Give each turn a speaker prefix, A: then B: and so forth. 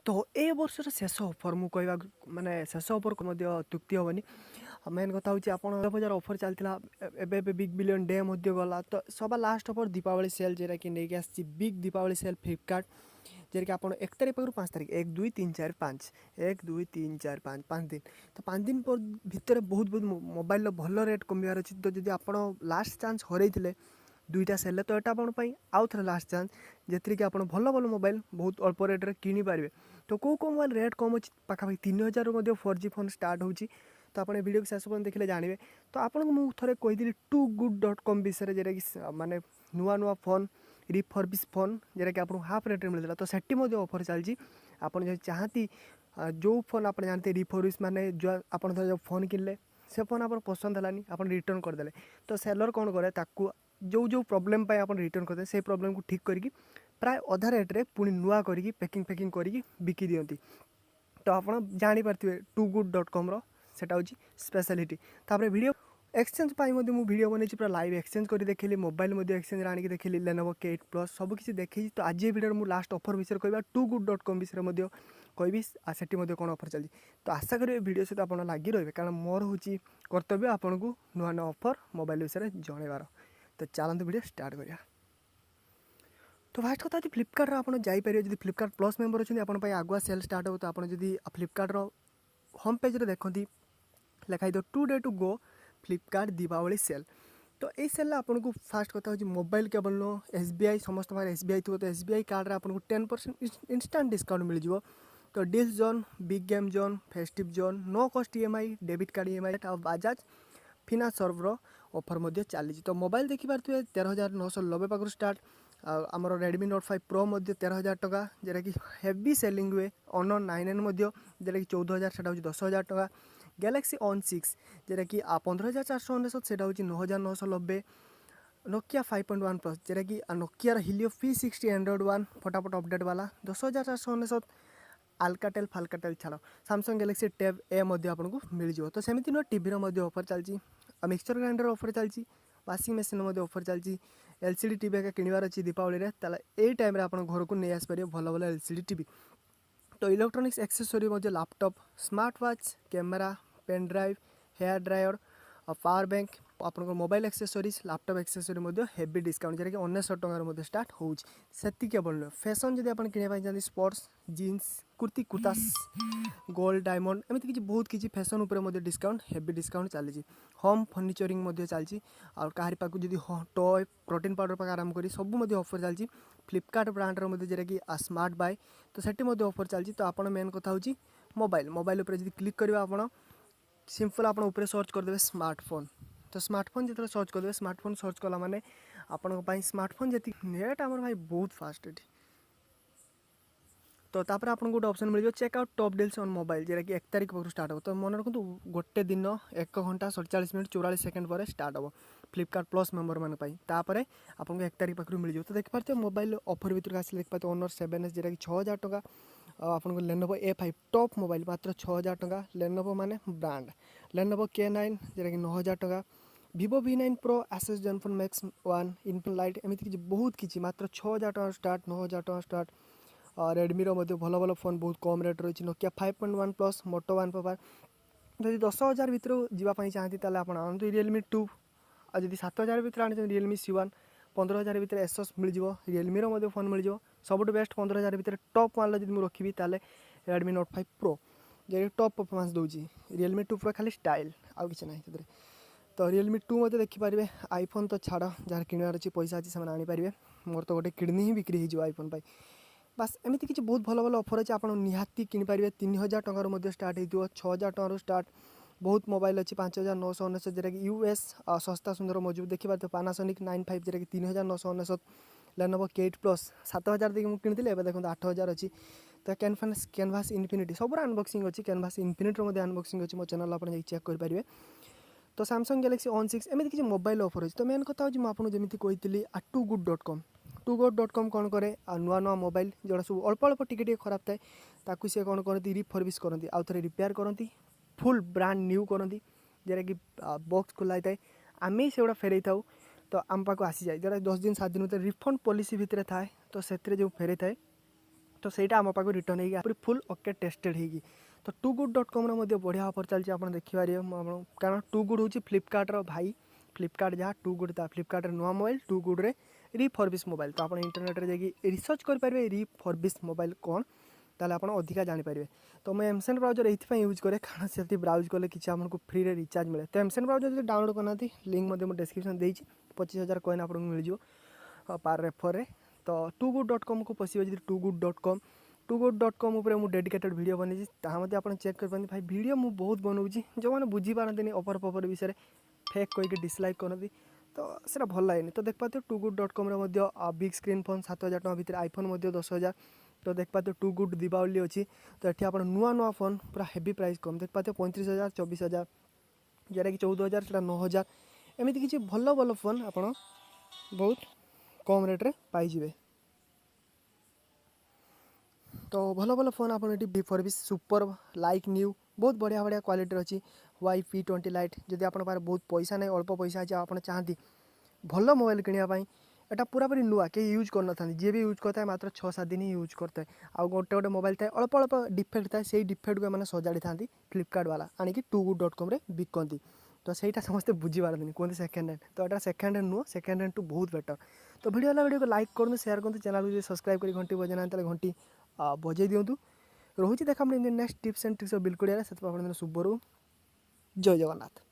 A: तो ए वर्षर शेष अफर मु कहवा माने शेष अफर को तृप्ति हेनी मेन कथा हूँ आप 10,000 अफर चलता एवं बिग बिलियन डे गला तो सभा लास्ट अफर दीपावली सेल जेरा कि नहीं आसी बिग दीपावली सेल फ्लिपकार्ट जेरा कि आप 1 तारीख पाखु 5 तारीख 1 2 3 4 5 1 2 3 4 5 5 दिन तो 5 दिन पर भितर बहुत बहुत मोबाइल भल रेट कमिबार अच्छी तो जब आप लास्ट चांस हरई दुईटा सेल तो यहाँ आउ थे लास्ट चांस जे कि आप भल भल मोबाइल बहुत अल्प रेट्रे किनीपारे तो कौ मोबाइल रेट कम अच्छी पाखापाखि 3,000 4G फोन स्टार्ट होची तो आप वीडियो शेष पर्यटन देखिए जानवे तो आपको मुझे कही toogood.com विषय जेटा कि माने नुआ नुआ फोन रिफर्बिश फोन जेटा कि आपको हाफ रेट मिलता तो सेठी ऑफर चलती आपड़ जो चाहती जो फोन आप जानते रिफर्बिश माने जो आप जो फोन किनले से फोन आप पसंद है आप रिटर्न करदे तो सेलर कौन करे ताकू जो जो प्रॉब्लम आप रिटर्न करते से प्रॉब्लम को ठीक करके प्राय अधा रेट्रे पुणी नुआ करके पैकिंग फैकिंग करके बिकी दियंती तो आप जानीपारे toogood.com सेटा हूँ स्पेशलिटी तापर वीडियो एक्सचेंज मुझे वीडियो बनी पूरा लाइव एक्सचेंज कर देखिए मोबाइल एक्सचेंज आनी देखिए लेनोवो 𝐒8+ सबकि देखी तो आज वीडियो मुझे लास्ट ऑफर विषय कहवा toogood.com विषय कहि से कौन ऑफर चलती तो आशा करें वीडियो सहित आप लगी रहे कारण मोर हूँ कर्तव्य आपन को नुआ नुआ ऑफर मोबाइल विषय जनइबार तो चलते वीडियो स्टार्ट करिया। तो फास्ट कथा फ्लिपकार्ट आप जापर जब फ्लिपकार्ट प्लस मेंबर अच्छे आप आगुआ सेल स्टार्ट हो तो आप फ्लिपकार्ट होम पेज देखते लिखाई दो 2 day to go Flipkart Deepawali sale तो ये सेल आपको फास्ट कथा हूँ मोबाइल केवल नो SBI समस्त SBI थो तो SBI कार्ड आपको 10% इंस्टांट डिस्काउंट मिल जाव तो deals zone big game zone festive zone no cost EMI debit card EMI और बजाज फिनांस सर्वर ऑफर चली तो मोबाइल देखिपारे 13,990 पाखु स्टार्ट आमर Redmi Note 5 Pro 13,000 टका जेटा कि हेवी सेलिंग हुए Honor 9N जेटा कि 14,000 से 10,000 टका गैलेक्सी ऑन 6 जेटा कि 15,499 से 9,990 नोकिया 5.1 प्लस जेटा कि नोकियार हिलियो P60 एंड्रॉइड 1 फटाफट अपडेट वाला 10,499 आल्काटेल फाल्काटेल छाड़ सैमसंग गैलेक्सी टैब ए आपको मिल जाए तो सेमती नुआ टीवी ऑफर चलती मिक्सचर ग्राइंडर ऑफर चलती वाशिंग मशीन ऑफर चलती LCD टीवी एक किणवार अच्छी दीपावली यही टाइम आप घर को नहीं आसपारे भल भल LCD टीवी तो electronics accessory laptop smart watch camera pen drive hair dryer और पावर बैंक आप mobile accessories laptop accessory heavy discount जेटा कि 1900 टकर स्टार्ट होती केवल नुह फैशन जब आप कि sports jeans kurti kurtas gold diamond एमती किसी बहुत किसी फैशन उपर डिस्काउंट हेवी डिस्काउंट चली होम फर्निचरिंग चलती और कहार पाक जब टॉय प्रोटीन पाउडर पाक आरंभ कर सब ऑफर चलती फ्लिपकार्ट ब्रांडर जेटा कि स्मार्ट बाय तो सेठी ऑफर चलती तो आप मेन कथा हूँ मोबाइल मोबाइल क्लिक करेंगे आप सिंपल आप सर्च करदे स्मार्टफोन तो स्मार्टफोन जो सर्च करदे स्मार्टफोन सर्च कला माने आपण स्मार्टफोन जी नेट आम भाई बहुत फास्ट ये तो तापर आपको गोटे ऑप्शन मिल checkout top deals on mobile जेटा कि 1 तारीख पाखु स्टार्ट हो तो मन रखु गोटे दिन 1 घंटा 47 मिनट 44 सेकेंड पर स्टार्ट हो फ्लिपकार्ट प्लस मेंबर मानी आपको 1 तारीख पाखु मिल जाए तो देखिए मोबाइल ऑफर भर आस देखिए Honor 7S जेटा कि 6,000 टका आपको Lenovo A5 टॉप मोबाइल मात्र 6,000 टका Lenovo माने ब्रांड Lenovo K9 जेटा कि 9,000 टका Vivo V9 Pro Asus Zenfone Max 1 Infinite एमती कि बहुत किसी मात्र 6,000 टका स्टार्ट 9,000 टका स्टार्ट रेडमी भल भल फोन बहुत कम रेट रही नोकिया 5.1 प्लस मोटो 1 पावर जब 10,000 भितर जावाई चाहती आप आनंद Realme 2 और जब 7,000 भितर आने Realme C1 15,000 भितर Asus मिल जाव Realme फोन मिल जाव सब बेस्ट 15,000 भितर टॉप वन जब मुझे रखी Redmi Note 5 Pro जे टॉप परफॉर्मेंस दूसरी Realme 2 Pro खाली स्टाइल आउ कि ना तो Realme 2 देखिपारे आईफोन तो छाड़ जहाँ किणवार अच्छी पैसा अच्छी से आनीपारे मोर तो गोटे किडनी ही बिक्री हो आईफोन पाई बास एमती किसी बहुत भल भल ऑफर अच्छे आप निहाती किनीपारे 3,000 टकर स्टार्ट हो 6,000 टकर स्टार्ट बहुत मोबाइल अच्छी 5,999 जेटा कि US सस्ता सुंदर मौजूद देखिए Panasonic 9.5 जेटा कि 3,999 Lenovo K8+ 7,000 देखिए मुझे किनी देखो 8,000 अच्छी तो कैनभास इनफिनिटी सब अनबॉक्सिंग अच्छी कैनभास इनफिनिटी अनबॉक्सिंग अच्छी मो चैनल आप चेक करेंगे तो Samsung Galaxy ऑन 6 एमती किसी मोबाइल ऑफर अच्छी तो मेन कथा हूँ मुझे जमी कही toogood.com कौन करे नुआ नुआ मोबाइल जोड़ा सब अल्प अल्प टिके खराब थाए ताकू सी कौन करती रिफर्बिश करती आउ थे रिपेयर करती फुल ब्रांड न्यू करती जेटा कि बॉक्स खोला थाए आम ही से फेरई था तो आम पाक आसी जाए जोटा 10 दिन 7 दिन भर रिफंड पॉलिसी भितर थाए तो से जो फेरई थाए तो सहीटा आम पाक रिटर्न होगी फुल ओके टेस्टेड होगी। तो toogood.com बढ़िया ऑफर चलती आप देखिए कारण toogood हूँ फ्लिपकार्टर भाई। फ्लिपकार्ट जहाँ toogood था फ्लिपकार्ट नुआ मोबाइल toogood रे रिफर्बिश मोबाइल। तो आप इंटरनेट रे जाकि रिसर्च करेंगे रिफर्बिश मोबाइल कौन ताले आप अधिका जानीपारे। तो मैं एमसेन ब्राउजर ये यूज करे कारण से ब्राउज कले कि आमको फ्री रे रिचार्ज मिले। तो एमसेन ब्राउजर जो डाउनलोड करना लिंक डिस्क्रिप्शन देती 25,000 कॉइन आपको मिल पार रेफर रे। तो toogood.com को पशिवे जी toogood.com उपर मुझे डेडिकेटेड वीडियो बनी ताकि आप चेक कर भाई वीडियो मुझे बहुत बनाऊँगी जो मैंने बुझीपारती ऑफर फफर विषय फेक कहीकि डिसलाइक करती तो सीटा भल लगे। तो देख पाते toogood.com बिग स्क्रीन फोन 7,000 टଙ୍କା भितर आईफोन 10,000। तो देख पाते toogood दीपावली अच्छी तो ये आप नुआ फोन पूरा हेवी प्राइस कम देख पाते 35,000 24,000 जोटा कि 14,000 से 9,000 एमती किसी भल भल फोन आप बहुत कम रेट्रे पाइबे। तो भल भल फोन आप रिफर्बिश सुपर लाइक न्यू बहुत बढ़िया बढ़िया क्वालिटी अच्छी Y20 लाइट जदि आप बहुत पैसा नहीं अल्प पैसा अच्छे आप चाहती भल मोबाइल किनापाई एटा पूरा पूरी नुआ कहीं यूज करना था जी भी यूज करता है मात्र 6-7 दिन ही यूज करता है। आ गोटे गोटे मोबाइल था अल्प अल्प डिफेक्ट था से डिफेक्ट को मैंने सजाड़ी था फ्लिपकार्ट वाला आनिकी toogood.com बिकती। तो सहीटा समस्ते बुझीपारती कहते सेकेंड हैंड तो यहाँ सेकेंड हैंड नुह सेकेंड हैंड टू बहुत बेटर। तो वीडियो को लाइक करूँ शेयर करूँ चैनल को सब्सक्राइब कर घंटी बजाना घंटी बजे दिंतु रोचे देखा नेक्स्ट टिप्स एंड ट्रिक्स 𝐓𝐞𝐥𝐞𝐥𝐿 शुभ रू जय जगन्नाथ।